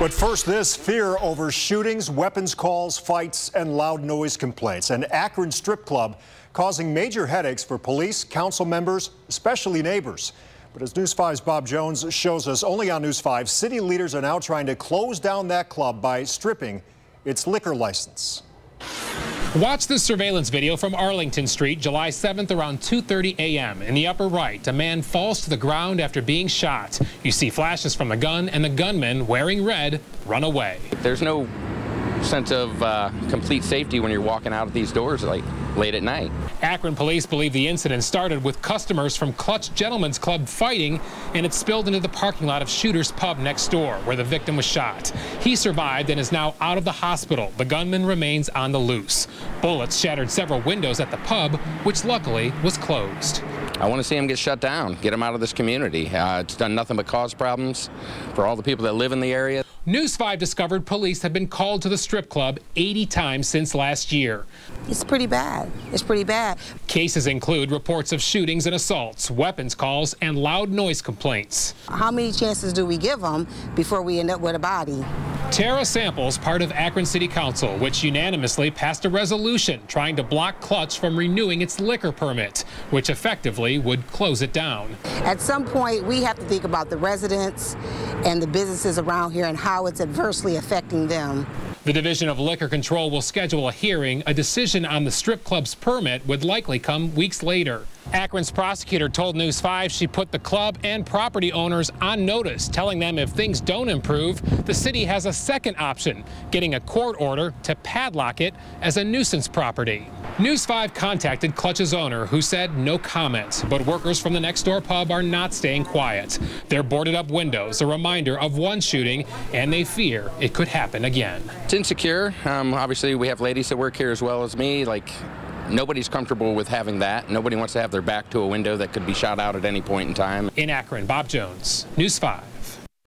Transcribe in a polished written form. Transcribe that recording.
But first, this fear over shootings, weapons calls, fights, and loud noise complaints. An Akron strip club causing major headaches for police, council members, especially neighbors. But as News 5's Bob Jones shows us only on News 5, city leaders are now trying to close down that club by stripping its liquor license. Watch this surveillance video from Arlington Street, July 7th around 2:30 a.m. In the upper right, a man falls to the ground after being shot. You see flashes from the gun, and the gunman, wearing red, run away. There's no sense of complete safety when you're walking out of these doors late at night. Akron police believe the incident started with customers from Clutch Gentlemen's Club fighting, and it spilled into the parking lot of Shooter's Pub next door, where the victim was shot. He survived and is now out of the hospital. The gunman remains on the loose. Bullets shattered several windows at the pub, which luckily was closed. I want to see him get shut down, get him out of this community. It's done nothing but cause problems for all the people that live in the area. News 5 discovered police have been called to the strip club 80 times since last year. It's pretty bad. It's pretty bad. Cases include reports of shootings and assaults, weapons calls, and loud noise complaints. How many chances do we give them before we end up with a body? Tara Samples, part of Akron City Council, which unanimously passed a resolution trying to block Clutch from renewing its liquor permit, which effectively would close it down. At some point, we have to think about the residents and the businesses around here and how it's adversely affecting them. The Division of Liquor Control will schedule a hearing. A decision on the strip club's permit would likely come weeks later. Akron's prosecutor told News 5 she put the club and property owners on notice, telling them if things don't improve, the city has a second option, getting a court order to padlock it as a nuisance property. News 5 contacted Clutch's owner, who said no comment, but workers from the next door pub are not staying quiet. They're boarded up windows, a reminder of one shooting, and they fear it could happen again. It's insecure. Obviously, we have ladies that work here as well as me. Nobody's comfortable with having that. Nobody wants to have their back to a window that could be shot out at any point in time. In Akron, Bob Jones, News 5.